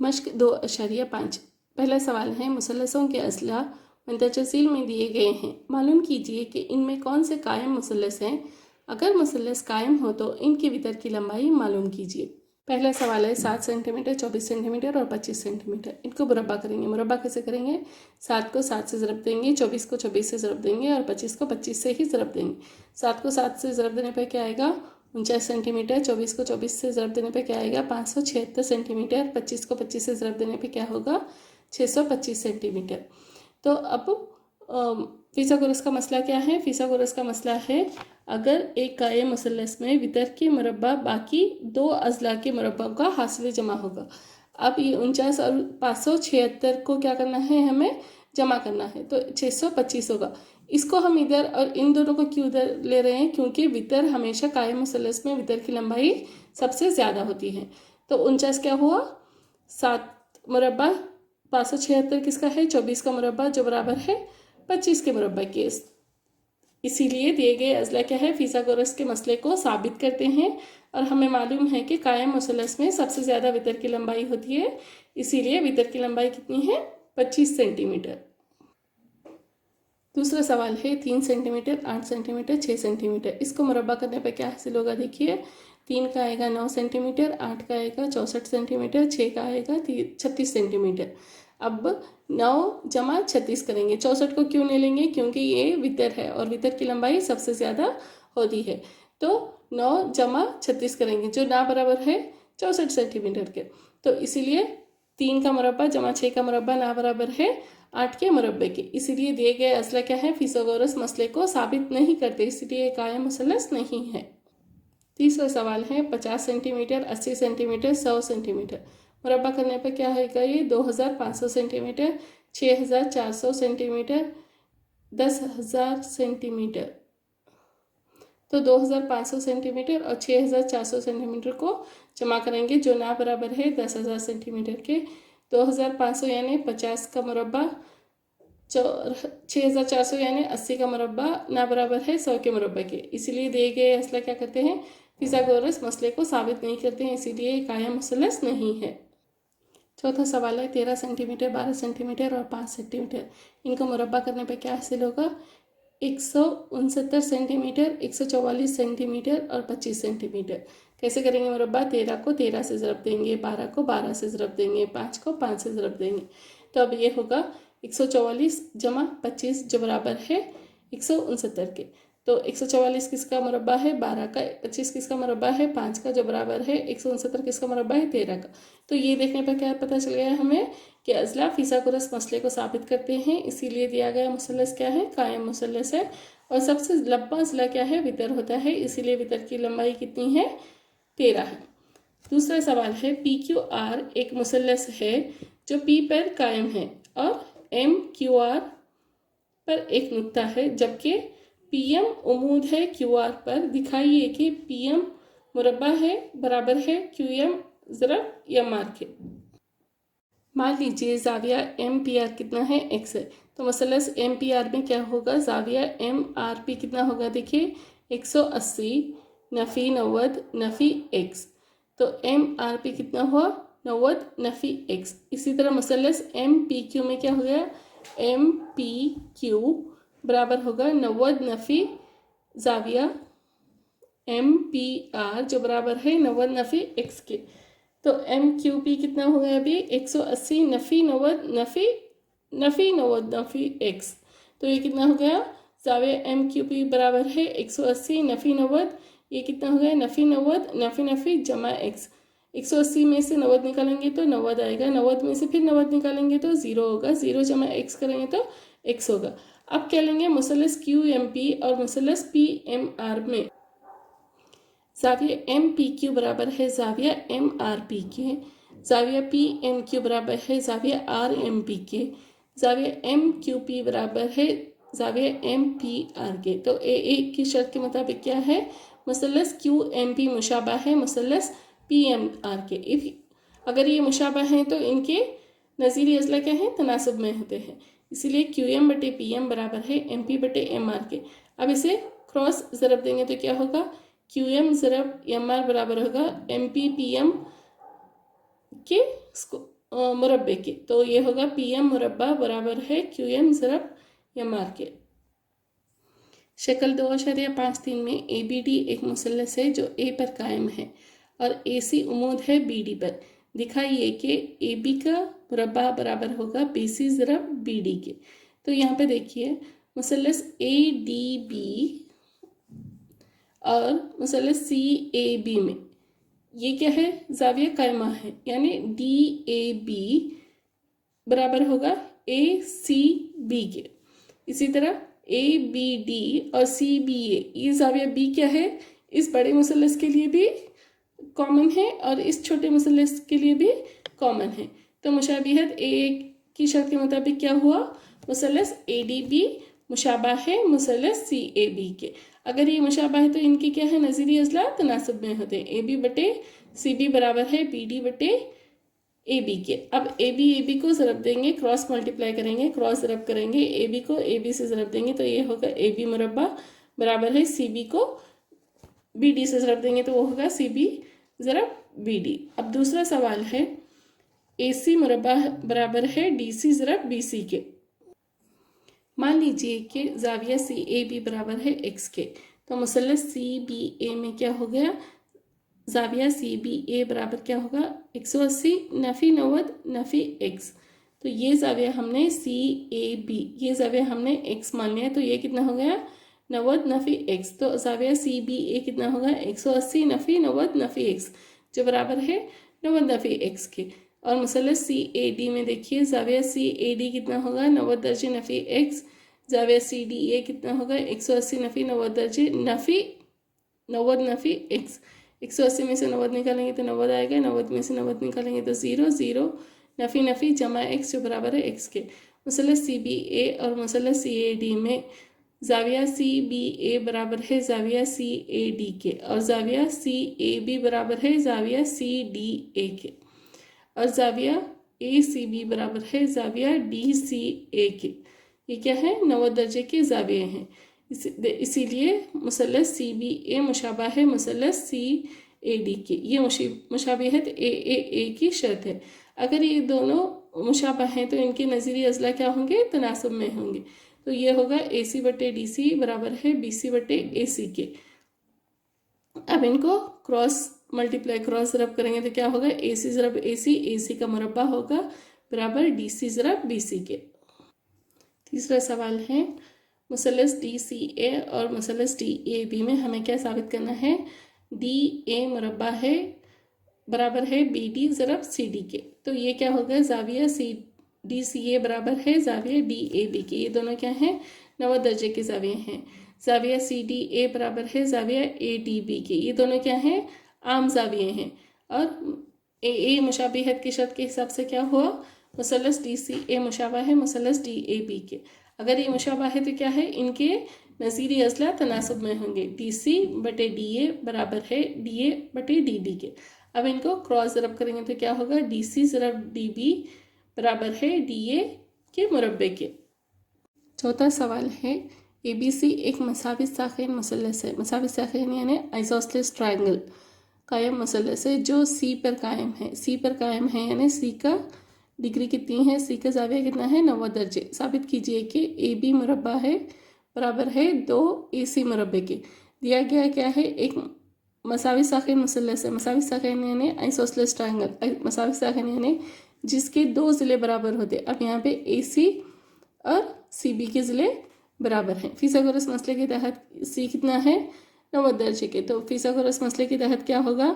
मश्क 2.5। पहला सवाल है, मुसल्लसों के अज़ला मुंतजसील में दिए गए हैं, मालूम कीजिए कि इनमें कौन से कायम मुसल्लस हैं। अगर मुसल्लस कायम हो तो इनके वितर की लंबाई मालूम कीजिए। पहला सवाल है 7 सेंटीमीटर, 24 सेंटीमीटर और 25 सेंटीमीटर। इनको मुरब्बा करेंगे। मुरब्बा कैसे करेंगे? 7 को 7 से ज़रब देंगे, 24 को 24 से ज़रब देंगे और 25 को 25 से ही ज़रब देंगे। 7 को 7 से ज़रब देने पर क्या आएगा? 49 सेंटीमीटर। 24 को 24 से ज़रब देने पे क्या आएगा? 576 सेंटीमीटर। 25 को 25 से ज़रब देने पे क्या होगा? 625 सेंटीमीटर। तो अब फिसागोरस का मसला क्या है? फिसागोरस का मसला है, अगर एक कायम मुसल्लस में वितर के मुरब्बा बाकी दो अज़ला के मुरब्बा का हासिल जमा होगा। अब ये 49 और 576 को क्या करना है? हमें जमा करना है, तो 625 होगा। इसको हम इधर और इन दोनों को क्यों उधर ले रहे हैं? क्योंकि वितर हमेशा कायम मुसल्लस में वितर की लंबाई सबसे ज़्यादा होती है। तो 49 क्या हुआ? 7 मुरब्बा 576 किसका है? 24 का मुरब्बा, जो बराबर है 25 के मुरब्बा के। इसीलिए दिए गए अज़ला क्या है? फिसागोरस के मसले को साबित करते हैं और हमें मालूम है कि कायम मुसल्लस में सबसे ज़्यादा वितर की लंबाई होती है। इसीलिए वितर की लंबाई कितनी है? 25 सेंटीमीटर। दूसरा सवाल है 3 सेंटीमीटर, 8 सेंटीमीटर, 6 सेंटीमीटर। इसको मुरब्बा करने पर क्या हासिल होगा? देखिए, 3 का आएगा 9 सेंटीमीटर, 8 का आएगा 64 सेंटीमीटर, 6 का आएगा 36 सेंटीमीटर। अब 9 जमा 36 करेंगे। 64 को क्यों नहीं लेंगे? क्योंकि ये वितर है और वितर की लंबाई सबसे ज़्यादा होती है। तो 9 जमा 36 करेंगे, जो ना बराबर है 64 सेंटीमीटर के। तो इसीलिए 3 का मुरब्बा जमा 6 का मुरब्बा ना बराबर है 8 के मुरब्बे के। इसीलिए दिए गए अज़ला क्या है? फिसागोरस मसले को साबित नहीं करते, इसलिए कायम मुसल्लस नहीं है। तीसरा सवाल है 50 सेंटीमीटर, 80 सेंटीमीटर, 100 सेंटीमीटर। मुरब्बा करने पर क्या होगा? ये 2500 सेंटीमीटर, 6400 सेंटीमीटर, 10000 सेंटीमीटर। तो 2500 सेंटीमीटर और 6400 सेंटीमीटर को जमा करेंगे, जो ना बराबर है 10000 सेंटीमीटर के। 2500 यानी 50 का मुरब्बा, 6400 यानी 80 का मुरब्बा ना बराबर है 100 के मुरब्बे के। इसीलिए दिए गए अज़ला क्या करते हैं? फिसागोरस मसले को साबित नहीं करते हैं, इसीलिए कायम मुसल्लस नहीं है। चौथा सवाल है 13 सेंटीमीटर, 12 सेंटीमीटर और 5 सेंटीमीटर। इनको मुरब्बा करने पर क्या हासिल होगा? 169 सेंटीमीटर, 144 सेंटीमीटर और 25 सेंटीमीटर। कैसे करेंगे मुरब्बा? 13 को 13 से ज़रब देंगे, 12 को 12 से ज़रब देंगे, 5 को 5 से ज़रब देंगे। तो अब ये होगा 144 जमा 25, जो बराबर है 169 के। तो 144 किसका मुरब्बा है? 12 का। 25 किसका मुरब्बा है? 5 का, जो बराबर है 169 किसका मुरब्बा है? 13 का। तो ये देखने पर क्या पता चल गया हमें कि अज़ला फिसागोरस मसले को साबित करते हैं, इसीलिए दिया गया मुसल्लस क्या है? कायम मुसल्लस है। और सबसे लंबा अज़ला क्या है? वितर होता है, इसीलिए वितर की लंबाई कितनी है? 13 है। दूसरा सवाल है PQR एक मुसल्लस है जो P पर कायम है और MQR पर एक नुक्ता है, जबकि PM उमूद है QR पर। दिखाइए कि PM मुरब्बा है बराबर है QM ज़रब MR के। मान लीजिए ज़ाविया MPR कितना है? X है। तो मुसल्लस MPR में क्या होगा? ज़ाविया MRP कितना होगा? देखिए, 180 नफ़ी 90 नफ़ी X। तो MRP कितना हुआ? 90 नफ़ी X। इसी तरह मुसल्लस MPQ में क्या हो गया? MPQ बराबर होगा 90 नफ़ी ज़ाविया MPR, जो बराबर है 90 नफ़ी X के। तो MQP कितना हो गया अभी? 180 नफ़ी 90 नफ़ी 90 नफ़ी X। तो ये कितना हो गया? ज़ाविया MQP बराबर है 180 नफ़ी 90। ये कितना हो गया? नफ़ी 90 नफ़ी नफ़ी जमा X। 180 में से 90 निकालेंगे तो 90 आएगा, 90 में से फिर 90 निकालेंगे तो 0 होगा, 0 जमा X करेंगे तो X होगा। अब क्या लेंगे? मुसल्लस QMP और मुसल्लस PMR में ज़ाविया MPQ बराबर है ज़ाविया MRP के, ज़ाविया PMQ बराबर है ज़ाविया RMP के, ज़ाविया MQP बराबर है ज़ाविया MPR के। तो एक की शर्त के मुताबिक क्या है? मुसल्लस QMP मुशाबा है मुसल्लस PMR के। अगर ये मुशाबा हैं तो इनके नज़ीरी अज़ला क्या है? तनासब में होते हैं, इसीलिए QM बटे PM बराबर है MP बटे MR के। अब इसे क्रॉस ज़रब देंगे तो क्या होगा? QM ज़रब MR बराबर होगा MP PM के मुरब्बे के। तो ये होगा पी एम मुरब्बा बराबर है क्यू एम ज़रब एम आर के। शक्ल 2.53 में ए बी डी एक मुसल्लस है जो ए पर कायम है और ए सी उमूद है बी डी पर। दिखाइए कि ए बी का मुरब्बा बराबर होगा बी सी ज़रब बी डी के। तो यहाँ पे देखिए मुसल्लस ए डी बी और मुसल्लस सी ए बी में ये क्या है, ज़ाविया कायमा है, यानी डी ए बी बराबर होगा ए सी बी के। इसी तरह ए बी डी और सी बी ए, ये ज़ाविया बी क्या है, इस बड़े मुसल्लस के लिए भी कॉमन है और इस छोटे मुसल्लस के लिए भी कॉमन है। तो मुशाबिहत ए की शर्त के मुताबिक क्या हुआ, मुसल्लस ए डी बी मुशाबा है मुसल्लस सी ए बी के। अगर ये मुशाबा है तो इनकी क्या है, नज़ीरी अज़ला तनासब में होते हैं। ए बी बटे सी बी बराबर है बी डी बटे ए बी के। अब ए बी को ज़रब देंगे, क्रॉस मल्टीप्लाई करेंगे, क्रॉस ज़रब करेंगे, ए बी को ए बी से ज़रब देंगे तो ये होगा ए बी मुरब्बा बराबर है सी बी को बी डी से ज़रब देंगे तो वो होगा सी बी ज़रब बी डी। अब दूसरा सवाल है ए सी मुरब्बा बराबर है डी सी ज़रब बी सी के। मान लीजिए कि ज़ाविया सी ए बी बराबर है एक्स के। तो मुसल्लस सी बी ए में क्या हो गया, ज़ाविया सी बी ए बराबर क्या होगा 180 नफ़ी 90 नफ़ी एक्स। तो ये ज़ाविया हमने सी ए बी, ये ज़ाविया हमने एक्स मान लिया, तो ये कितना हो गया 90 नफ़ी एक्स। तो ज़ाविया सी बी ए कितना होगा 180 नफ़ी 90 नफ़ी एक्स, जो बराबर है 90 नफ़ी एक्स के। और मुसल्लस सी ए डी में देखिए ज़ाविया सी ए डी कितना होगा 90 दर्जे नफ़ी एक्स, ज़ाविया सी डी ए कितना होगा 180 नफ़ी 90 दर्जे नफ़ी 90 नफ़ी एक्स। 180 में से 90 निकालेंगे तो 90 आएगा, 90 में से 90 निकालेंगे तो 0 0 नफ़ी नफ़ी जमा एक्स जो बराबर है एक्स के। मुसल्लस सी बी ए और मुसल्लस सी ए डी में ज़ाविया सी बी ए बराबर है ज़ाविया सी ए डी के और ज़ाविया सी ए बी बराबर है ज़ाविया सी डी ए के और ज़ाविया ए सी बी बराबर है ज़ाविया डी सी ए के। ये क्या है 90 दर्जे के ज़ाविये हैं, इसीलिए मुसल्लस सी बी ए मुशाबा है मुसल्लस सी ए डी के। ये मुशाबिहत ए की शर्त है। अगर ये दोनों मुशाबा हैं तो इनके नज़ीरी अज़ला क्या होंगे, तनासब में होंगे। तो ये होगा ए सी बटे डी सी बराबर है बी सी बटे ए सी के। अब इनको क्रॉस मल्टीप्लाई क्रॉस ज़रब करेंगे तो क्या होगा ए सी ज़रब ए सी का मुरब्बा होगा बराबर डी सी ज़रब बी सी के। तीसरा सवाल है मुसल्लस डी सी ए और मुसल्लस डी ए बी में हमें क्या साबित करना है, डी ए मुरब्बा है बराबर है बी डी ज़रब सी डी के। तो ये क्या होगा ज़ाविया सी डी सी ए बराबर है ज़ाविया डी ए बी के। ये दोनों क्या हैं 90 दर्जे के ज़ाविये हैं। ज़ाविया सी डी ए बराबर है ज़ाविया ए डी बी के। ये दोनों क्या हैं, आम ज़ाविये हैं। और ए मुशाबिहत की शर्त के हिसाब से क्या हुआ, मुसल्लस डी सी ए मुशाबा है मुसल्लस डी ए बी के। अगर ये मुशाबा है तो क्या है, इनके नज़ीरी अज़ला तनासब में होंगे। डी सी बटे डी ए बराबर है डी ए बटे डी डी के। अब इनको क्रॉस ज़रब करेंगे तो क्या होगा डी सी ज़रब डी बी बराबर है डी ए के मुरब्बे के। चौथा सवाल है ए बी सी एक मसावी साखिन मुसल्लस है। मसावी साखिन यानी आइसोसेलेस ट्रायंगल कायम मुसल्लस है जो सी पर कायम है। सी पर कायम है यानी सी का डिग्री कितनी है, सी का ज़ाविया कितना है 90 दर्जे। साबित कीजिए कि ए बी मुरब्बा है बराबर है 2 ए सी मुरब्बे के। दिया गया क्या है, एक मसावी साखिन मुसल्लस है। मसावी साखिन यानी आइसोसेलेस ट्रायंगल, मसावी साखिन यानी जिसके 2 ज़िले बराबर होते। अब यहाँ पे ए सी और सी बी के ज़िले बराबर हैं। फिसागोरस मसले के तहत सी कितना है 90 दर्जे के। तो फिसागोरस मसले के तहत क्या होगा,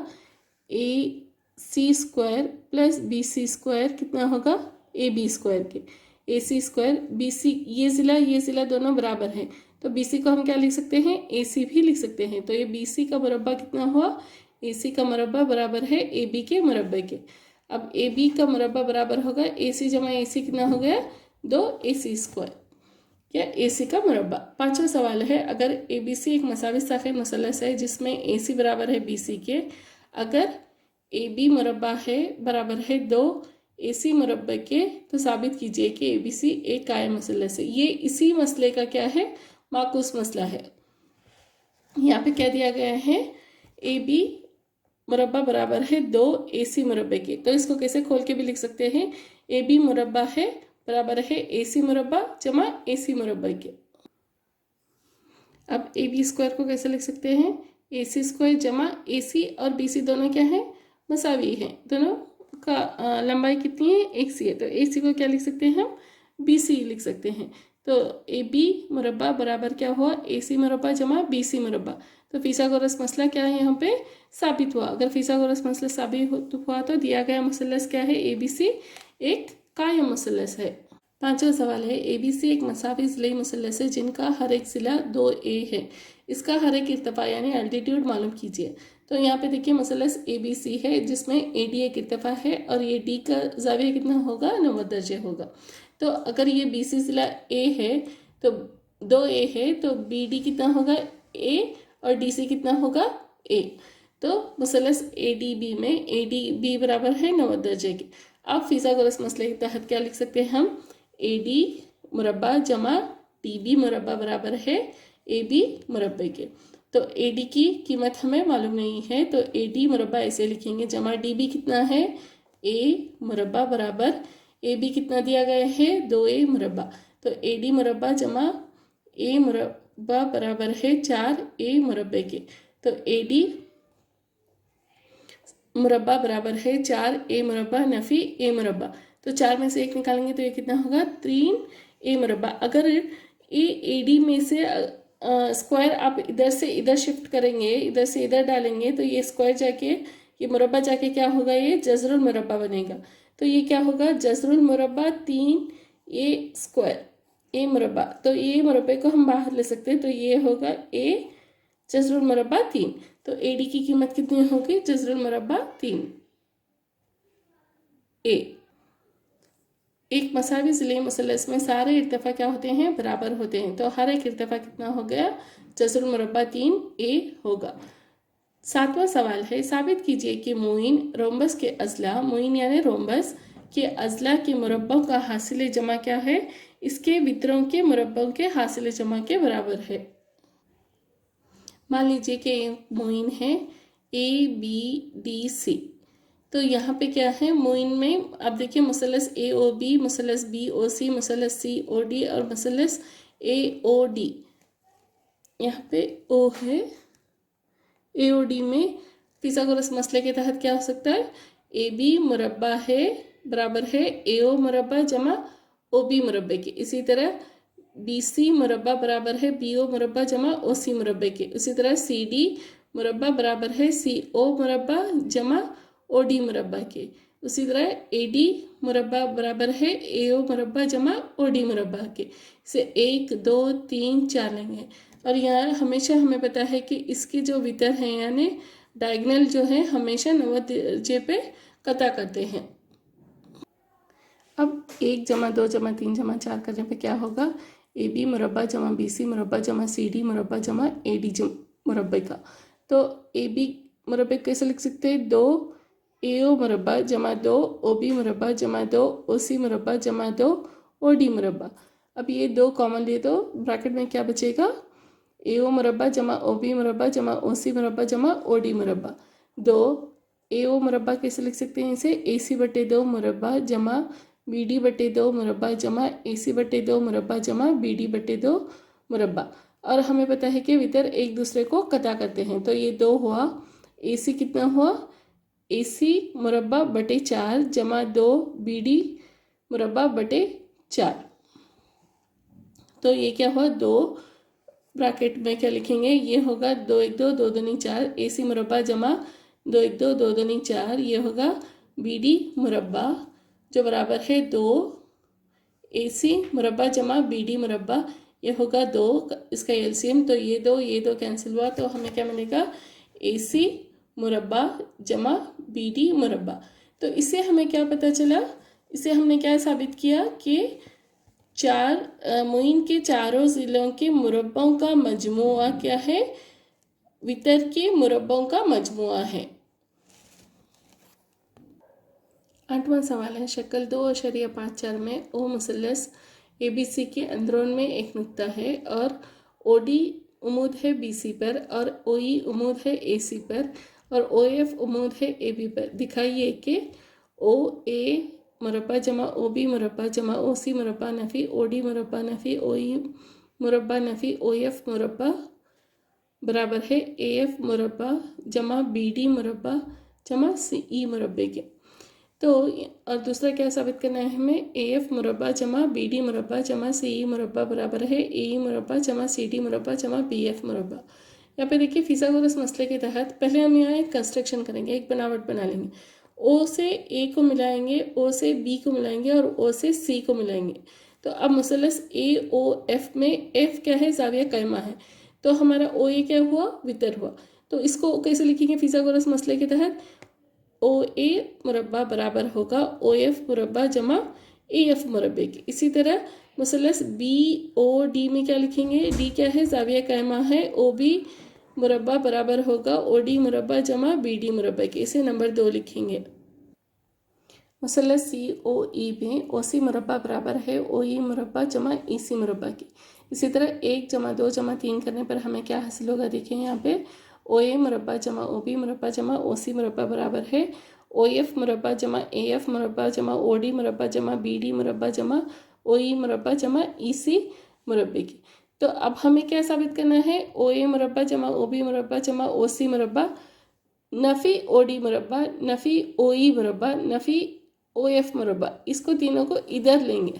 A C square plus B C square कितना होगा ए बी स्क्वायर के। ए सी स्क्वायर बी सी, ये ज़िला दोनों बराबर हैं तो बी सी को हम क्या लिख सकते हैं, ए सी भी लिख सकते हैं। तो ये बी सी का मुरब्बा कितना हुआ, ए सी का मुरब्बा बराबर है ए बी के मुरब्बे के। अब ए बी का मुरब्बा बराबर होगा ए सी जमा ए सी कितना हो गया 2 ए सी स्क्वायर या ए सी का मुरब्बा। पांचवा सवाल है अगर ए बी सी एक मसावी साखिन मुसल्लस है जिसमें ए सी बराबर है बी सी के, अगर ए बी मुरब्बा है बराबर है 2 ए सी मुरब्बे के, तो साबित कीजिए कि ए बी सी एक कायम मुसल्लस है। ये इसी मसले का क्या है, माकूस मसला है। यहाँ पे क्या दिया गया है, ए बी मुरब्बा बराबर है 2 AC मुरब्बे के। तो इसको कैसे खोल के भी लिख सकते हैं, AB मुरब्बा है बराबर है AC मुरब्बा जमा AC मुरब्बा के। अब AB स्क्वायर को कैसे लिख सकते हैं, AC स्क्वायर जमा AC और BC दोनों क्या है, मसावी है, दोनों का लंबाई कितनी है, 1 सी है। तो AC को क्या लिख सकते हैं हम, BC लिख सकते हैं। तो AB मुरब्बा बराबर क्या हुआ, AC मुरब्बा जमा BC मुरब्बा। तो फिसागोरस मसला क्या है यहाँ पे साबित हुआ। अगर फिसागोरस मसला साबित हुआ तो दिया गया मसलस क्या है, ABC एक कायम मसलस है। पांचवा सवाल है, ABC एक मसावी ज़िले मसलस है जिनका हर एक ज़िला 2A है, इसका हर एक इर्तफा यानी अल्टीट्यूड मालूम कीजिए। तो यहाँ पे देखिए मसलस ABC है जिसमें AD एक इर्तफा है और ये D का ज़ाविया कितना होगा, 90 दर्जे होगा। तो अगर ये BC ज़िला A है तो 2A है, तो BD कितना होगा, A, और DC कितना होगा, A। तो मसलस ADB में ADB बराबर है 90 दर्जे के। अब फिसागोरस मसले के तहत क्या लिख सकते हैं हम, AD मुरब्बा जमा DB मुरब्बा बराबर है AB मुरब्बे के। तो AD की कीमत हमें मालूम नहीं है, तो AD मुरब्बा ऐसे लिखेंगे, जमा DB कितना है, A मुरब्बा बराबर AB कितना दिया गया है, 2A मुरब्बा। तो AD मुरब्बा जमा A मुरब्बा बराबर है 4A मुरब्बे के। तो AD मुरब्बा बराबर है 4A मुरब्बा नफ़ी A मुरब्बा। तो 4 में से 1 निकालेंगे तो ये कितना होगा, 3A मुरब्बा। अगर AD में से स्क्वायर आप इधर से इधर शिफ्ट करेंगे, इधर से इधर डालेंगे, तो ये स्क्वायर जाके ये मुरब्बा जाके क्या होगा, ये जज़रुल मुरब्बा बनेगा। तो ये क्या होगा, जज़रुल मुरब्बा 3A स्क्वायर A मुरब्बा। तो ये मुरब्बे को हम बाहर ले सकते हैं, तो ये होगा A जज़रुल मुरब्बा 3। तो AD की कीमत कितनी होगी, जज़रुल मुरब्बा 3A। एक मसावी ज़िले मसलस में सारे इर्तफा क्या होते हैं, बराबर होते हैं। तो हर एक इर्तफा कितना हो गया, जज़रुल मुरब्बा 3A होगा। सातवां सवाल है, साबित कीजिए कि मोइन रोम्बस के अज़ला, मोइन यानी रोम्बस के अज़ला के मुरब्बों का हासिल जमा क्या है, इसके वितरों के मुरब्बों के हासिल जमा के बराबर है। मान लीजिए कि मोइन है ABDC। तो यहाँ पे क्या है, मोइन में आप देखिए मसलस AOB, मसलस BOC, मसलस COD और मसलस AOD। यहाँ पे O है, AOD में फिसागोरस मसले के तहत क्या हो सकता है, AB मुरब्बा है बराबर है AO मुरब्बा जमा OB मुरब्बे के। इसी तरह BC मुरब्बा बराबर है BO मुरब्बा जमा OC मुरब्बे के। इसी तरह CD मुरब्बा बराबर है CO मुरब्बा जमा OD मुरब्बा के। उसी तरह AD मुरब्बा बराबर है AO मुरब्बा जमा OD मुरब्बा के। इसे 1 2 3 4 लेंगे। और यहाँ हमेशा हमें पता है कि इसके जो वितर हैं यानी डायगनल जो है हमेशा 90 दर्जे पे कता करते हैं। अब 1 जमा 2 जमा 3 जमा 4 करने पे क्या होगा, AB मुरब्बा जमा BC मुरब्बा जमा CD मुरब्बा जमा AD मुरब्बे का। तो AB मुरब्बे कैसे लिख सकते हैं, 2 AO मुरब्बा जमा 2 OB मुरब्बा जमा 2 OC मुरब्बा जमा 2 OD मुरब्बा। अब ये 2 कॉमन ले दो, ब्रैकेट में क्या बचेगा, AO मुरब्बा जमा OB मुरब्बा जमा OC मुरब्बा जमा OD मुरब्बा। 2 AO मुरब्बा कैसे लिख सकते हैं, इसे AC बटे 2 मुरब्बा जमा BD बटे 2 मुरब्बा जमा AC बटे 2 मुरब्बा जमा BD बटे 2 मुरब्बा। और हमें पता है कि वितर एक दूसरे को कता करते हैं। तो ये 2 हुआ, AC कितना हुआ, AC मुरब्बा बटे 4 जमा 2 BD मुरब्बा बटे 4। तो ये क्या हुआ, 2 ब्रैकेट में क्या लिखेंगे, ये होगा 2 1 2 2 2 4 AC मुरब्बा जमा 2 1 2 2 2 4, ये होगा BD मुरब्बा जो बराबर है 2 AC मुरब्बा जमा BD मुरब्बा, ये होगा 2, इसका एलसीएम। तो ये 2 कैंसिल हुआ, तो हमें क्या मिलेगा, AC मुरब्बा जमा BD मुरब्बा। तो इससे हमें क्या पता चला, इसे हमने क्या साबित किया कि मोइन के चारों ज़िलों के मुरब्बों का मजमुआ क्या है, वितर के मुरब्बों का मजमुआ है। 8वां सवाल है, शक्ल 2.54 में ओ मुसल्लस ABC के अंदरून में एक नुक्ता है और OD उमूद है BC पर और OE उमूद है AC पर और ओ एफ उमूद है ए बी पर। दिखाइए कि ओ ए मुरब्बा जमा ओ बी मुरब्बा जमा ओ सी मुरब्बा नफ़ी ओ डी मुरब्बा नफ़ी ओ ई मुरब्बा नफ़ी ओ एफ मुरब्बा बराबर है ए एफ मुरब्बा जमा बी डी मुरब्बा जमा सी ई मुरब्बे के। तो और दूसरा क्या साबित करना है हमें, ए एफ मुरब्बा जमा बी डी मुरब्बा जमा सी ई मुरब्बा बराबर है ए ई मुरब्बा जमा सी डी मुरब्बा जमा बी एफ मुरब्बा। यहाँ पे देखिए फिसागोरस मसले के तहत पहले हम यहाँ एक कंस्ट्रक्शन करेंगे, एक बनावट बना लेंगे। ओ से ए को मिलाएंगे, ओ से बी को मिलाएंगे और ओ से सी को मिलाएंगे। तो अब मुसलस ए ओ एफ में एफ क्या है, जाविया कैमा है, तो हमारा ओ ए क्या हुआ, वितर हुआ। तो इसको कैसे लिखेंगे फिसागोरस मसले के तहत, ओ ए मुरब्बा बराबर होगा ओ एफ मुरब्बा जमा ए एफ मुरब्बे के। इसी तरह मुसलस बी ओ डी में क्या लिखेंगे, डी क्या है, जाविया कैमा है, ओ बी मुरब्बा बराबर होगा ओ डी मुरब्बा जमा बी डी मुरब्बे के। इसे नंबर 2 लिखेंगे। मुसलस सी ओ ई में ओ सी मुरब्बा बराबर है ओ ई मुरब्बा जमा ई सी मुरब्बा की। इसी तरह 1 जमा 2 जमा 3 करने पर हमें क्या हासिल होगा, देखिए यहाँ पे ओ ए मुरब्बा जमा ओ बी मुरब्बा जमा ओ सी मुरब्बा बराबर है ओ एफ मुरब्बा जमा ए एफ मुरब्बा जमा ओ डी मुरब्बा जमा बी डी मुरब्बा जमा ओ ई मुरब्बा जमा ई सी मुरब्बे की। तो अब हमें क्या साबित करना है, ओ ए मुरब्बा जमा ओ बी मुरब्बा जमा ओ सी मुरब्बा नफ़ी ओ डी मुरब्बा नफ़ी ओ ई मुरब्बा नफ़ी ओ एफ मुरब्बा। इसको तीनों को इधर लेंगे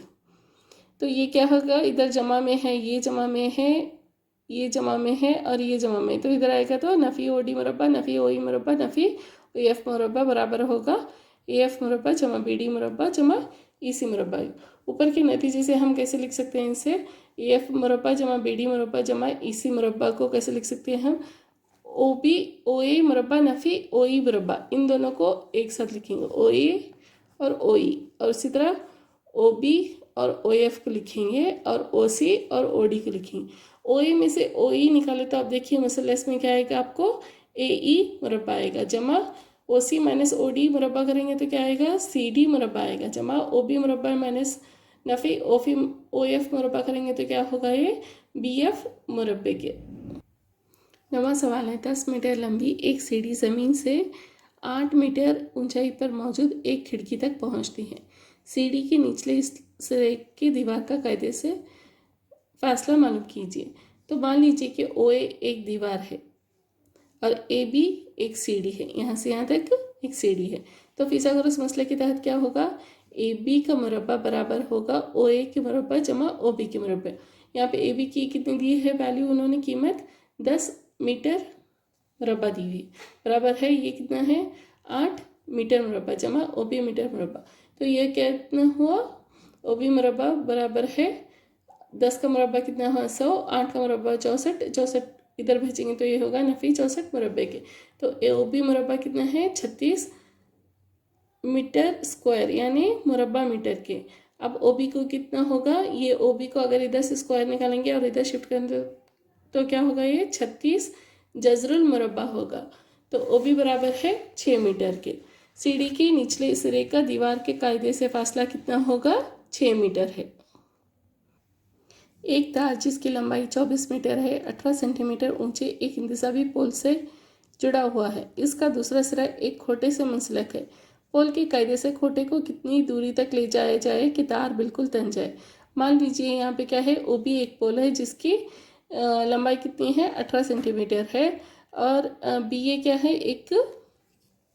तो ये क्या होगा, इधर जमा में है, ये जमा में है, ये जमा में है और ये जमा में, तो इधर आएगा तो नफ़ी ओ डी मुरब्बा नफ़ी ओ ई मुरब्बा नफ़ी ओ एफ मुरब्बा बराबर होगा ए एफ मुरब्बा जमा बी डी मुरब्बा जमा ई सी मुरब्बा। ऊपर के नतीजे से हम कैसे लिख सकते हैं इसे, ए एफ मुरब्बा जमा बी डी मुरब्बा जमा ई सी मुरब्बा को कैसे लिख सकते हैं हम, ओ बी ओ ए मुरब्बा नफ़ी ओ ई मुरब्बा, इन दोनों को एक साथ लिखेंगे ओ ए और ओ ई, और इसी तरह ओ बी और ओ एफ को लिखेंगे और ओ सी और ओ डी को लिखेंगे। ओ ए में से ओ ई निकाले तो आप देखिए मसलस में क्या आएगा, आपको ए ई मुरब्बा आएगा जमा ओ सी माइनस ओ डी मुरब्बा करेंगे तो क्या आएगा, सी डी मुरब्बा आएगा जमा ओ बी मुरब्बा माइनस नफ़ी ओ एफ मुरब्बा करेंगे तो क्या होगा, ये बी एफ मुरब्बे के। नवा सवाल है, 10 मीटर लंबी एक सीढ़ी ज़मीन से 8 मीटर ऊंचाई पर मौजूद एक खिड़की तक पहुंचती है। सीढ़ी के निचले सिरे की दीवार का कायदे से फासला मालूम कीजिए। तो मान लीजिए कि ओ ए एक दीवार है और ए बी एक सीढ़ी है, यहाँ से यहाँ तक एक सीढ़ी है। तो फिसागोरस मसले के तहत क्या होगा, ए बी का मुरब्बा बराबर होगा ओ ए के मुरब्बा जमा ओ बी के मुरब्बा। यहाँ पे ए बी की कितनी दी है वैल्यू, उन्होंने कीमत 10 मीटर मुरब्बा दी हुई, बराबर है ये कितना है 8 मीटर मुरब्बा जमा ओ बी मीटर मुरब्बा। तो ये कितना हुआ, ओ बी मुरब्बा बराबर है 10 का मुरब्बा कितना हुआ 100, 8 का मुरब्बा 64, 64 इधर भेजेंगे तो ये होगा नफ़ी 64 मुरब्बे के। तो ओ बी मुरब्बा कितना है 36 मीटर स्क्वायर यानी मुरब्बा मीटर के। अब ओ बी को कितना होगा, ये ओ बी को अगर इधर से स्क्वायर निकालेंगे और इधर शिफ्ट करेंगे तो क्या होगा, ये 36 जजरुल मुरब्बा होगा। तो ओ बी बराबर है 6 मीटर के। सीढ़ी के निचले सिरे का दीवार के कायदे से फासला कितना होगा, 6 मीटर है। एक तार जिसकी लंबाई 24 मीटर है 18 सेंटीमीटर ऊंचे एक इंतज़ामी पोल से जुड़ा हुआ है। इसका दूसरा सिरा एक खोटे से मुंसलिक है। पोल के कायदे से खोटे को कितनी दूरी तक ले जाया जाए कि तार बिल्कुल तन जाए। मान लीजिए यहाँ पे क्या है, ओ बी एक पोल है जिसकी लंबाई कितनी है 18 सेंटीमीटर है और बी ए क्या है, एक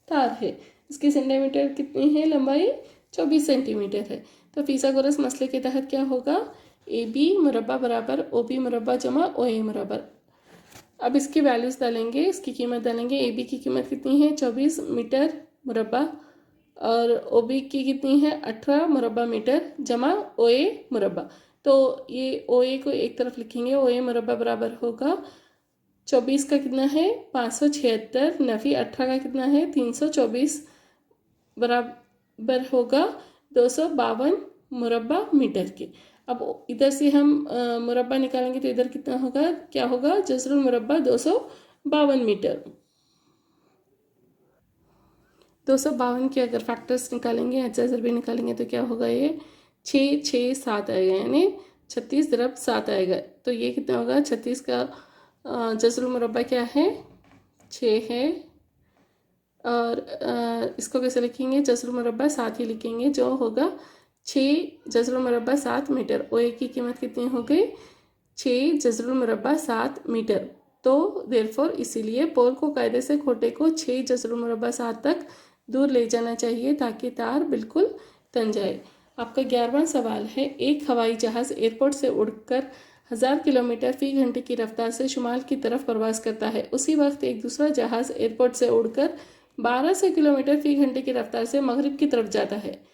तार है, इसकी सेंटीमीटर कितनी है लंबाई 24 सेंटीमीटर है। तो फिसागोरस मसले के तहत क्या होगा, ए बी मुरब्बा बराबर ओ बी मुरब्बा जमा ओ ए मुरब्बा। अब इसकी वैल्यूज़ डालेंगे, इसकी कीमत डालेंगे। ए बी की कीमत कितनी है 24 मीटर मुरब्बा और ओ बी की कितनी है 18 मुरब्बा मीटर जमा ओ ए मुरब्बा। तो ये ओ ए को एक तरफ लिखेंगे, ओ ए मुरब्बा बराबर होगा 24 का कितना है 576 नफ़ी 18 का कितना है 324 बराबर होगा 252 मुरब्बा मीटर के। अब इधर से हम मुरब्बा निकालेंगे तो इधर कितना होगा, क्या होगा, जजरुल मुरब्बा 252 मीटर। 252 के अगर फैक्टर्स निकालेंगे या जजर भी निकालेंगे तो क्या होगा, ये 6 6 7 आएगा यानी 36 × 7 आएगा। तो ये कितना होगा, 36 का जजरुल मुरब्बा क्या है 6 है और इसको कैसे लिखेंगे, जसरुल मुरब्बा 7 ही लिखेंगे, जो होगा 6 जसरुल मुरब्बा 7 मीटर। OA की कीमत कितनी हो गई, 6 जसरुल मुरब्बा 7 मीटर। तो देयरफॉर इसीलिए पोल को कायदे से खोटे को 6 जसरुल मुरब्बा 7 तक दूर ले जाना चाहिए ताकि तार बिल्कुल तन जाए। आपका 11वां सवाल है, एक हवाई जहाज़ एयरपोर्ट से उड़कर 1000 किलोमीटर फी घंटे की रफ्तार से शुमाल की तरफ प्रवास करता है। उसी वक्त एक दूसरा जहाज़ एयरपोर्ट से उड़कर 1200 किलोमीटर फी घंटे की रफ्तार से मगरिब की तरफ जाता है।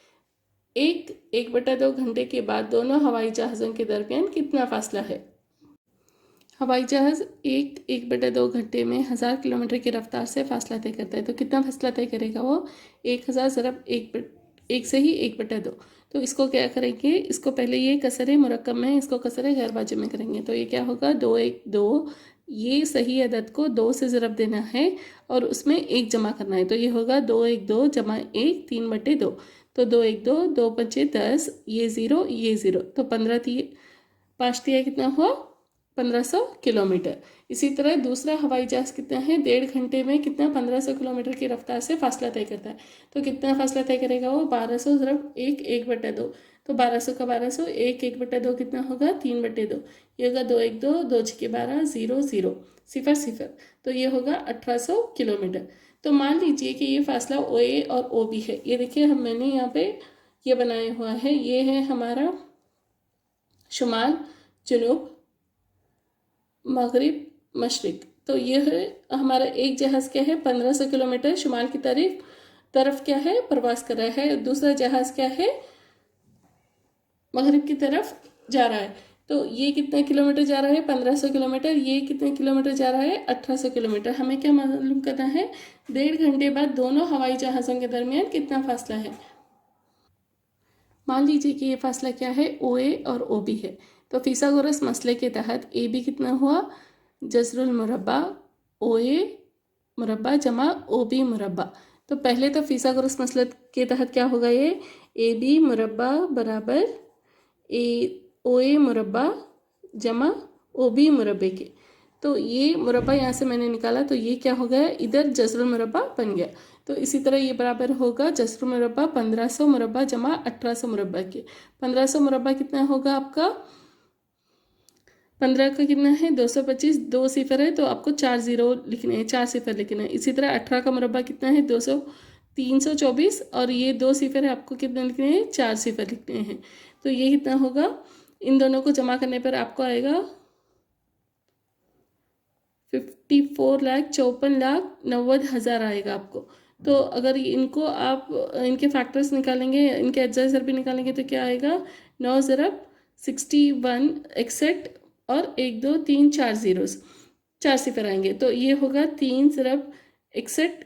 1/2 घंटे के बाद दोनों हवाई जहाज़ों के दरमियान कितना फासला है। हवाई जहाज़ 1/2 घंटे में 1000 किलोमीटर की रफ्तार से फासला तय करता है। तो कितना फासला तय करेगा वो, 1000 ज़रब 1 से ही 1/2। तो इसको क्या करेंगे, इसको पहले ये कसरे मुरक्कब में, इसको कसरे गैर वाजिब में करेंगे। तो ये क्या होगा, 2 1 2, ये सही अदद को 2 से ज़रब देना है और उसमें 1 जमा करना है। तो ये होगा 2 1 2 जमा 1 3/2। तो 2 1 2 2 5 10, ये 0 ये 0, तो 5 तिया कितना हुआ, 1500 किलोमीटर। इसी तरह दूसरा हवाई जहाज़ कितना है, 1.5 घंटे में कितना 1500 किलोमीटर की रफ्तार से फासला तय करता है। तो कितना फासला तय करेगा वो, 1200 ज़रब 1 1/2। तो 1200 का 1200, 1 1/2 कितना होगा, 3/2। ये होगा 2 1 2 2 6 12 0 0 0 0। तो ये होगा 1800 किलोमीटर। तो मान लीजिए कि ये फासला OA और OB है। ये देखिए मैंने यहाँ पे ये बनाया हुआ है, ये है हमारा शुमाल, जुनूब, मगरिब, मशरिक। तो ये है हमारा एक जहाज़ क्या है, 1500 किलोमीटर शुमाल की तरफ क्या है, प्रवास कर रहा है। दूसरा जहाज़ क्या है, मगरिब की तरफ जा रहा है। तो ये कितना किलोमीटर जा रहा है, 1500 किलोमीटर। ये कितने किलोमीटर जा रहा है, 1800 किलोमीटर। हमें क्या मालूम करना है, 1.5 घंटे बाद दोनों हवाई जहाज़ों के दरमियान कितना फासला है। मान लीजिए कि ये फासला क्या है, OA और OB है। तो फिसागोरस मसले के तहत AB कितना हुआ, जसरुल मुरब्बा OA मुरब्बा जमा OB मुरब्बा। तो पहले तो फिसागोरस मसले के तहत क्या होगा, ये AB मुरब्बा बराबर OA मुरब्बा जमा OB मुरब्बे के। तो ये मुरब्बा यहाँ से मैंने निकाला, तो ये क्या हो गया, इधर जसरुल मुरब्बा बन गया। तो इसी तरह ये बराबर होगा जसरुल मुरब्बा 1500 मुरब्बा जमा 1800 मुरब्बा के। 1500 मुरब्बा कितना होगा आपका, 15 का कितना है, 225, 2 सिफर है तो आपको 4 0 लिखने हैं, 4 सिफर लिखना है। इसी तरह 18 का मुरब्बा कितना है, 324, और ये 2 सिफर है, आपको कितने लिखने हैं, 4 सिफर लिखने हैं। तो ये कितना होगा, इन दोनों को जमा करने पर आपको आएगा 54,54,90,000 आएगा आपको। तो अगर इनको आप इनके फैक्टर्स निकालेंगे, इनके एडजस्टर भी निकालेंगे, तो क्या आएगा, 9 ज़रब 61 61 और 1 2 3 4 ज़ीरोस, 4 सिफर आएंगे। तो ये होगा 3 ज़रब 61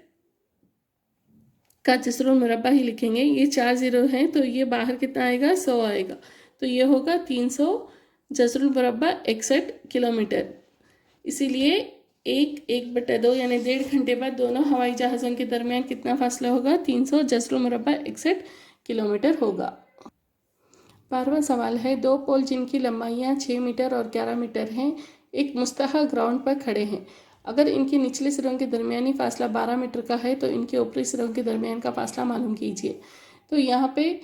का जसरुल मुरब्बा ही लिखेंगे। ये 4 ज़ीरो हैं तो ये बाहर कितना आएगा, 100 आएगा। तो ये होगा 300 जसरुल मुरब्बा 61 किलोमीटर। इसीलिए 1/2 यानी 1.5 घंटे बाद दोनों हवाई जहाज़ों के दरमियान कितना फासला होगा, 300 जसरुल मुरब्बा 61 किलोमीटर होगा। 12वां सवाल है, 2 पोल जिनकी लंबाइयाँ 6 मीटर और 11 मीटर हैं एक मुस्तहा ग्राउंड पर खड़े हैं। अगर इनके निचले सिरों के दरमियानी फासला 12 मीटर का है तो इनके ऊपरी सिरों के दरमियान का फासला मालूम कीजिए। तो यहाँ पे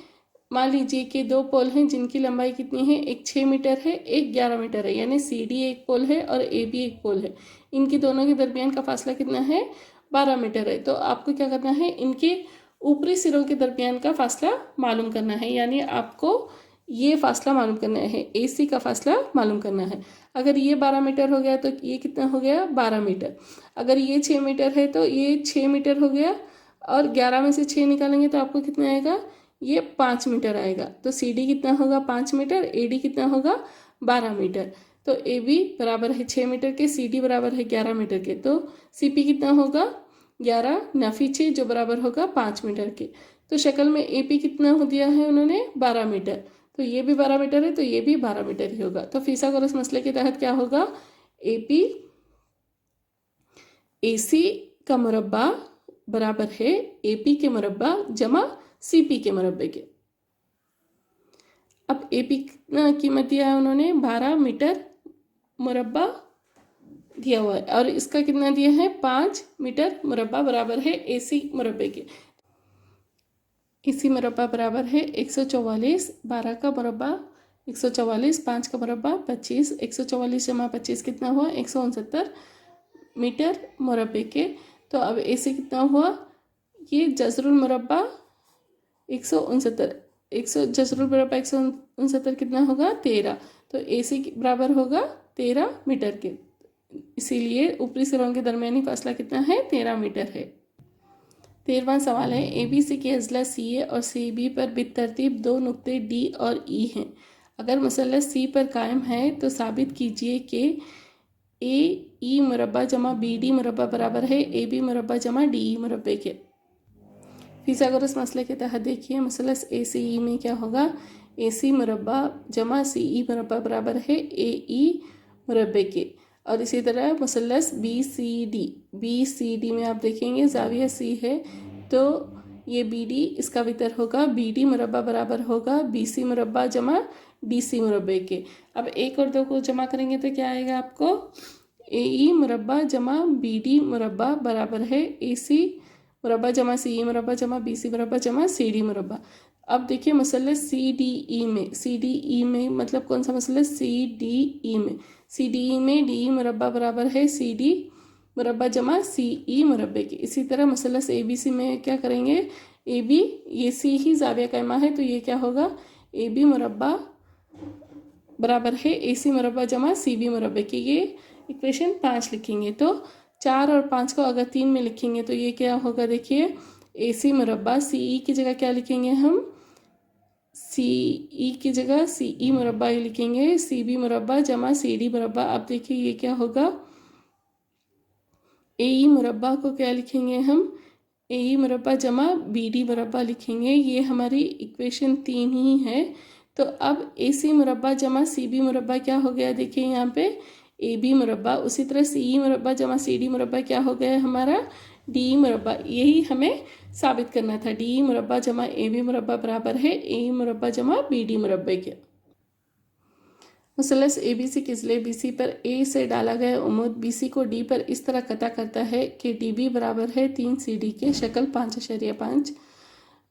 मान लीजिए कि 2 पोल हैं जिनकी लंबाई कितनी है, एक 6 मीटर है, एक 11 मीटर है, यानी CD एक पोल है और AB एक पोल है। इनकी दोनों के दरमियान का फासला कितना है, 12 मीटर है। तो आपको क्या करना है, इनके ऊपरी सिरों के दरमियान का फासला मालूम करना है, यानी आपको ये फासला मालूम करना है, AC का फासला मालूम करना है। अगर ये 12 मीटर हो गया तो ये कितना हो गया, 12 मीटर। अगर ये 6 मीटर है तो ये 6 मीटर हो गया, और 11 में से 6 निकालेंगे तो आपको कितना आएगा, ये 5 मीटर आएगा। तो CD कितना होगा, 5 मीटर, AD कितना होगा, 12 मीटर। तो AB बराबर है 6 मीटर के, CD बराबर है 11 मीटर के। तो CP कितना होगा, 11 नाफी 6 जो बराबर होगा 5 मीटर के। तो शक्ल में AP कितना हो दिया है उन्होंने, 12 मीटर। तो ये भी 12 मीटर है तो ये भी 12 मीटर ही होगा। तो फिसागोरस मसले के तहत क्या होगा, AP AC का मुरब्बा बराबर है AP के मुरब्बा जमा CP के मुरब्बे के। अब AP कितना कीमत दिया है उन्होंने, 12 मीटर मुरब्बा दिया हुआ है और इसका कितना दिया है 5 मीटर मुरब्बा बराबर है AC मुरब्बे के। AC मुरब्बा बराबर है 144, 12 का मुरब्बा 144, 5 का मुरब्बा 25, 144 जमा 25 कितना हुआ 169 मीटर मुरब्बे के। तो अब AC कितना हुआ, ये जज़रुल मुरब्बा 169, जज़रुल मुरब्बा 169 कितना होगा 13, तो AC बराबर होगा 13 मीटर के। इसीलिए ऊपरी सिरों के दरमियानी फासला कितना है 13 मीटर है। 13वां सवाल है ABC के अजला CA और CB पर बितरतीब दो नुक्ते D और E हैं। अगर मसलस C पर कायम है तो साबित कीजिए कि AE मुरब्बा जमा BD मुरब्बा बराबर है AB मुरब्बा जमा DE मुरब्बे के। फिसागोरस मसले के तहत देखिए मसलस ACE में क्या होगा, AC मुरब्बा जमा CE मुरब्बा बराबर है AE मुरब्बे के। और इसी तरह मसलस BCD में आप देखेंगे जाविया C है तो ये BD इसका वितर होगा BD मुरब्बा बराबर होगा BC मुरब्बा जमा DC मुरब्बे के। अब 1 और 2 को जमा करेंगे तो क्या आएगा आपको, AE मुरब्बा जमा BD मुरब्बा बराबर है AC मुरब्बा जमा CE मुरब्बा जमा BC मुरब्बा जमा CD मुरब्बा। अब देखिए मसलस CDE में मतलब कौन सा मसलस CDE में DE मुरब्बा बराबर है CD मुरब्बा जमा CE मुरब्बे के। इसी तरह मसलस ABC में क्या करेंगे, AB ये C ही जाविया कायमा है तो ये क्या होगा AB मुरब्बा बराबर है AC मुरब्बा जमा CB मुरब्बे के। ये इक्वेशन 5 लिखेंगे तो 4 और 5 को अगर 3 में लिखेंगे तो ये क्या होगा, देखिए AC मुरब्बा CE की जगह क्या लिखेंगे हम, CE की जगह CE मुरब्बा ही लिखेंगे, CB मुरब्बा जमा CD मुरब्बा। अब देखिए ये क्या होगा, AE मुरब्बा को क्या लिखेंगे हम, AE मुरब्बा जमा BD मुरब्बा लिखेंगे। ये हमारी इक्वेशन 3 ही है। तो अब AC मुरब्बा जमा CB मुरब्बा क्या हो गया, देखिए यहाँ पे AB मुरब्बा। उसी तरह CE मुरब्बा जमा CD मुरब्बा क्या हो गया हमारा DE मुरब्बा। यही हमें साबित करना था, DE मुरब्बा जमा AB मुरब्बा बराबर है AE मुरब्बा जमा BD मुरब्बे के। मुसलस ABC के ज़िले BC पर A से डाला गया उम्मत BC को D पर इस तरह कता करता है कि DB बराबर है 3 CD के। शक्ल 5.5।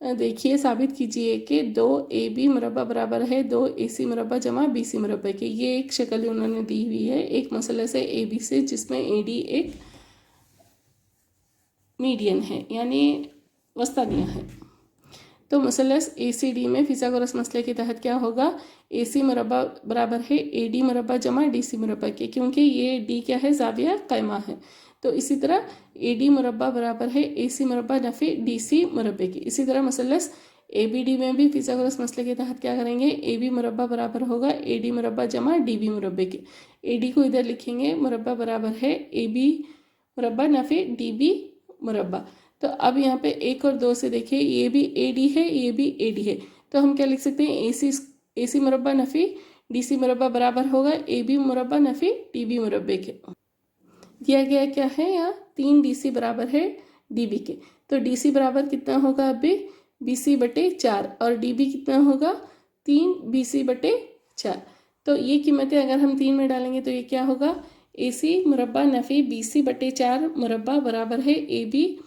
देखिए साबित कीजिए कि 2 AB मुरब्बा बराबर है 2 AC मुरब्बा जमा BC मुरब्बे के। ये एक शक्ल उन्होंने दी हुई है एक मसलस है AB से जिसमें AD एक मीडियन है यानी वस्ता दिया है। तो मसलस ACD में फिसागोरस मसले के तहत क्या होगा, AC मुरब्बा बराबर है AD मुरब्बा जमा DC मुरब्बा के, क्योंकि ये D क्या है जाविया कायमा है। तो इसी तरह AD मुरब्बा बराबर है AC मुरब्बा नफ़ी DC मुरब्बे की। इसी तरह मसलस ABD में भी फिसागोरस मसले के तहत क्या करेंगे, AB मुरब्बा बराबर होगा AD मुरब्बा जमा DB मुरब्बे के। AD को इधर लिखेंगे मुरब्बा बराबर है AB मुरब्बा नफ़ी DB मुरब्बा। तो अब यहाँ पे 1 और 2 से देखिए ये भी AD है ये भी AD है, तो हम क्या लिख सकते हैं AC मुरब्बा नफ़ी DC मुरब्बा बराबर होगा AB मुरब्बा नफ़ी DB मुरब्बे के। दिया गया क्या है यहाँ 3 DC बराबर है DB के। तो DC बराबर कितना होगा अभी BC/4 और DB कितना होगा 3 BC/4। तो ये कीमतें अगर हम 3 में डालेंगे तो ये क्या होगा, AC मुरब्बा नफ़ी BC/4 मुरब्बा बराबर है AB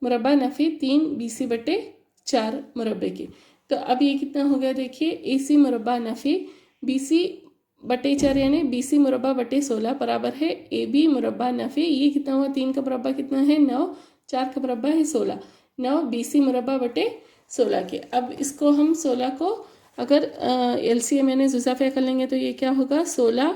मुरब्बा नफ़ी 3 BC/4 मुरब्बे के। तो अब ये कितना हो गया, देखिए AC मुरब्बा नफ़ी BC/4 यानी BC मुरब्बा बटे 16 बराबर है AB मुरब्बा नफ़ी, ये कितना हुआ 3 का मुरब्बा कितना है 9, 4 का मुरब्बा है 16, 9 BC मुरब्बा बटे 16 के। अब इसको हम 16 को अगर LCM यानी जुज़ाफ़िया कर लेंगे तो ये क्या होगा 16,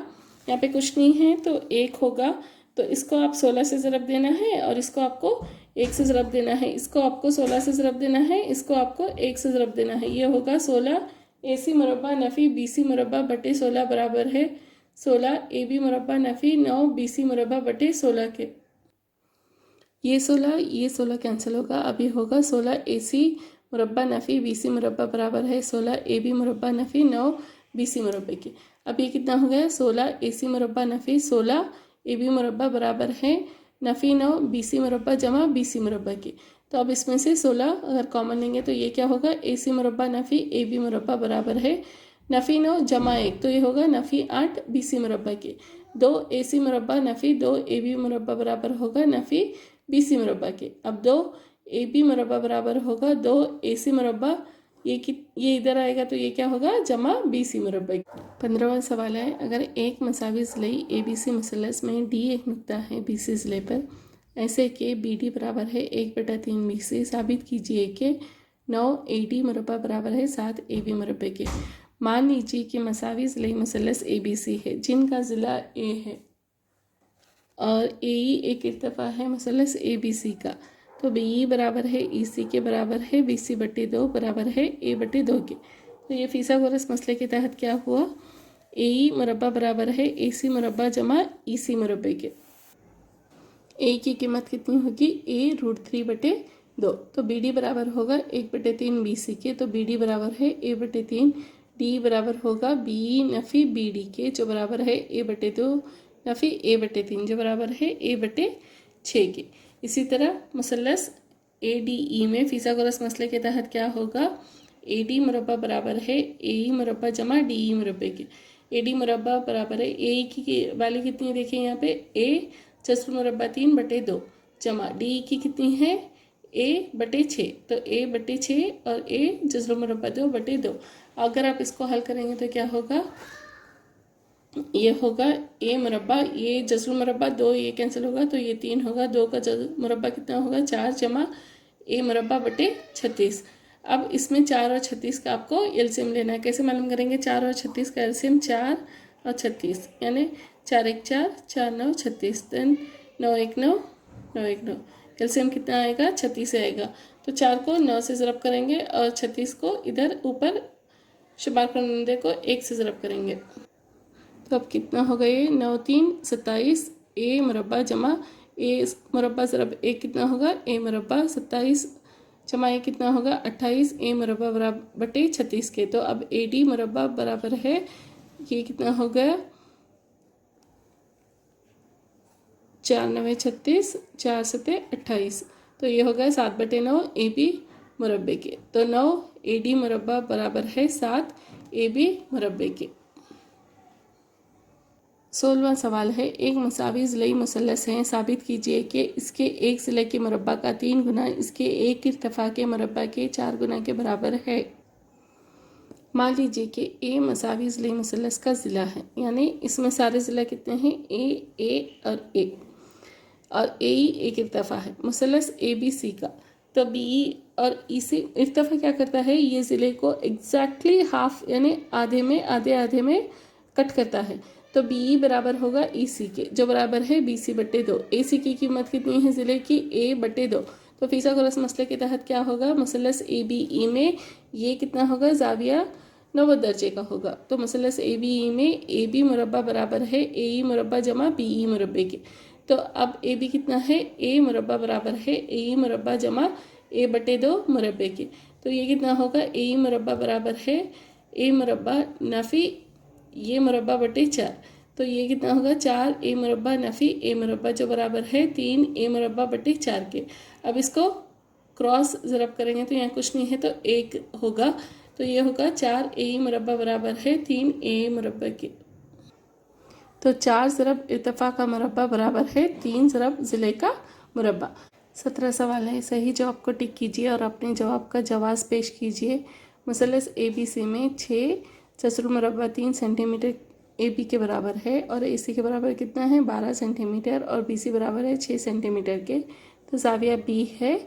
यहाँ पे कुछ नहीं है तो 1 होगा, तो इसको आप 16 से ज़रब देना है और इसको आपको 1 से ज़रब देना है, इसको आपको 16 से ज़रब देना है, इसको आपको 1 से ज़रब देना है। ये होगा 16 AC मुरब्बा नफ़ी BC मुरब्बा बटे 16 बराबर है 16 AB मुरब्बा नफ़ी 9 BC मुरब्बा बटे 16 के। ये 16 कैंसिल होगा, अब ये होगा 16 AC मुरब्बा नफ़ी BC मुरब्बा बराबर है 16 AB मुरब्बा नफ़ी 9 BC मुरब्बे के। अब ये कितना हो गया 16 AC मुरब्बा नफ़ी 16 AB मुरब्बा बराबर है नफ़ी 9 BC मुरब्बा जमा BC मुरब्बा की। तो अब इसमें से 16 अगर कॉमन लेंगे तो ये क्या होगा AC मुरब्बा नफ़ी AB मुरब्बा बराबर है नफ़ी 9 जमा 1, तो ये होगा नफ़ी 8 BC मुरब्बा के। 2 AC मुरब्बा नफ़ी 2 AB मुरब्बा बराबर होगा नफ़ी BC मुरब्बा के। अब 2 AB मुरब्बा बराबर होगा 2 AC मुरब्बा, ये इधर आएगा तो ये क्या होगा, जमा BC मुरब्बा। 15वां सवाल है, अगर एक मसावी ज़िले ABC मुसल्लस में D एक नुक्ता है BC ज़िले पर, ऐसे कि BD बराबर है 1/3 BC, साबित कीजिए कि 9 AD मुरब्बा बराबर है 7 AB मुरब्बे के। मान लीजिए कि मसावी ज़िले मुसल्लस ABC है जिनका ज़िला A है और AE एक इर्तिफ़ा है मुसल्लस ABC का, तो BE बराबर है EC के बराबर है BC/2 बराबर है A/2 के। तो ये फिसागोरस मसले के तहत क्या हुआ, AE मुरब्बा बराबर है AC मुरब्बा जमा EC मुरब्बे के। A की कीमत कितनी होगी, A√3/2, तो BD बराबर होगा 1/3 BC के, तो BD बराबर है A/3, D बराबर होगा BE नफ़ी BD के जो बराबर है A/2 नफ़ी A/3 जो बराबर है A/6 के। इसी तरह मुसल्लस ADE में फिसागोरस मसले के तहत क्या होगा, AD मुरब्बा बराबर है AE मुरब्बा जमा DE मुरब्बे के। AD मुरब्बा बराबर है AE की वैल्यू कितनी है, देखिए यहाँ पे A जस्र मुरब्बा 3/2 जमा DE की कितनी है A/6, तो A/6 और A जस्र मुरब्बा 2/2। अगर आप इसको हल करेंगे तो क्या होगा, ये होगा A मुरब्बा, ये जस्र मुरब्बा 2 ये कैंसिल होगा तो ये 3 होगा, 2 का मुरब्बा कितना होगा 4 जमा A मुरब्बा/36। अब इसमें 4 और 36 का आपको एलसीएम लेना है। कैसे मालूम करेंगे 4 और 36 का एलसीएम, 4 और 36 यानी 4 1 4, 4 9 36, देन 9 1 9, 9 1 9, एलसीएम कितना आएगा 36 आएगा। तो 4 को 9 से ज़रब करेंगे और 36 को इधर ऊपर शुमार करने को 1 से ज़रब करेंगे, तो अब कितना होगा, ये 9 3 27 A मुरब्बा जमा A मुरब्बा ज़रब 1 कितना होगा A मुरब्बा, 27 जमा A कितना होगा 28 A मुरब्बा बराबर 36 के। तो अब AD मुरब्बा बराबर है, ये कितना हो गया 4 9 36, 4 7 28, तो ये हो गया 7/9 AB मुरब्बे के। तो 9 AD मुरब्बा बराबर है 7 AB मुरब्बे के। 16वां सवाल है, एक मुसावी ज़िले मुसल्लस है, साबित कीजिए कि इसके एक ज़िले के मुरब्बा का 3 गुना इसके एक इर्तिफ़ा के मुरब्बा के 4 गुना के बराबर है। मान लीजिए कि A मसावी ज़िले मुसल्लस का ज़िला है, यानी इसमें सारे ज़िला कितने हैं A और A, और AE एक इर्तिफ़ा है मुसल्लस ABC का, तो BE और EC इर्तिफ़ा क्या करता है, ये ज़िले को एग्जैक्टली हाफ यानी आधे में आधे में कट करता है, तो BE बराबर होगा EC के जो बराबर है BC/2। AC की कीमत कितनी है ज़िले की A/2, तो फिसागोरस मसले के तहत क्या होगा, मुसल्लस ABE में ये कितना होगा, ज़ाविया 90 दर्जे का होगा, तो मुसल्लस ABE में AB मुरब्बा बराबर है AE मुरब्बा जमा BE मुरब्बे के। तो अब AB कितना है, A मुरब्बा बराबर है AE मुरब्बा जमा A/2 मुरब्बे के, तो ये कितना होगा AE मुरब्बा बराबर है A मुरब्बा नफ़ी ये मुरब्बा/4, तो ये कितना होगा 4 A मुरब्बा नफ़ी A मुरब्बा जो बराबर है 3 A मुरब्बा/4 के। अब इसको क्रॉस ज़रब करेंगे तो यहाँ कुछ नहीं है तो 1 होगा, तो ये होगा 4 AE मुरब्बा बराबर है 3 A मुरब्बा के। तो 4 ज़रब इर्तिफ़ा का मुरब्बा बराबर है 3 ज़रब ज़िले का मुरब्बा। 17 सवाल है, सही जवाब को टिक कीजिए और अपने जवाब का जवाब पेश कीजिए। मुसल्लस ABC में 6 जस्र मुरब्बा 3 सेंटीमीटर AB के बराबर है और AC के बराबर कितना है 12 सेंटीमीटर और BC बराबर है 6 सेंटीमीटर के, तो ज़ाविया B है।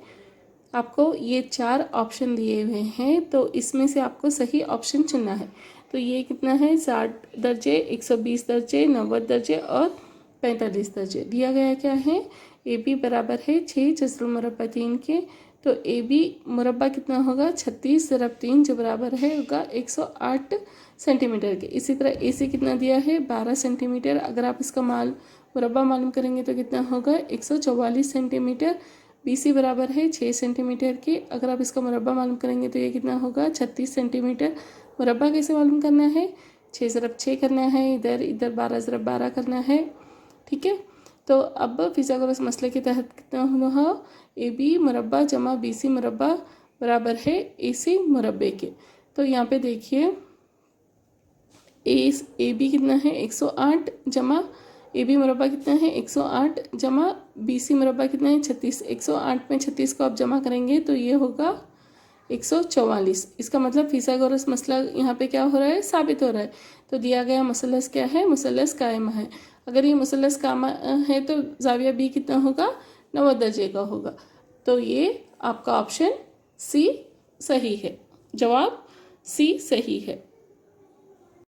आपको ये 4 ऑप्शन दिए हुए हैं, तो इसमें से आपको सही ऑप्शन चुनना है। तो ये कितना है 60 दर्जे, 120 दर्जे, 90 दर्जे और 45 दर्जे दिया गया क्या है। AB बराबर है 6 जस्र मुरब्बा 3 के, तो AB मुरब्बा कितना होगा 36 ज़रब 3 जो बराबर है होगा 108 सेंटीमीटर के। इसी तरह AC कितना दिया है 12 सेंटीमीटर, अगर आप इसका मुरब्बा मालूम करेंगे तो कितना होगा 144 सेंटीमीटर। BC बराबर है 6 सेंटीमीटर के, अगर आप इसका मुरब्बा मालूम करेंगे तो ये कितना होगा 36 सेंटीमीटर। मुरब्बा कैसे मालूम करना है, 6 ज़रब 6 करना है, इधर 12 ज़रब 12 करना है, ठीक है। तो अब फिसागोरस मसले के तहत कितना हुआ, AB मुरब्बा जमा BC मुरब्बा बराबर है AC मुरब्बे के। तो यहाँ पे देखिए ए बी कितना है 108 जमा ए बी मुरब्बा कितना है 108 जमा बी सी मुरब्बा कितना है 36। 108 में 36 को आप जमा करेंगे तो ये होगा 144। इसका मतलब फिसागोरस मसला यहाँ पे क्या हो रहा है, साबित हो रहा है। तो दिया गया मुसल्लस क्या है, मुसल्लस कायमा है। अगर ये मुसल्लस कायमा है तो ज़ाविया बी कितना होगा, 90 दर्जे का होगा। तो ये आपका ऑप्शन सी सही है, जवाब सी सही है।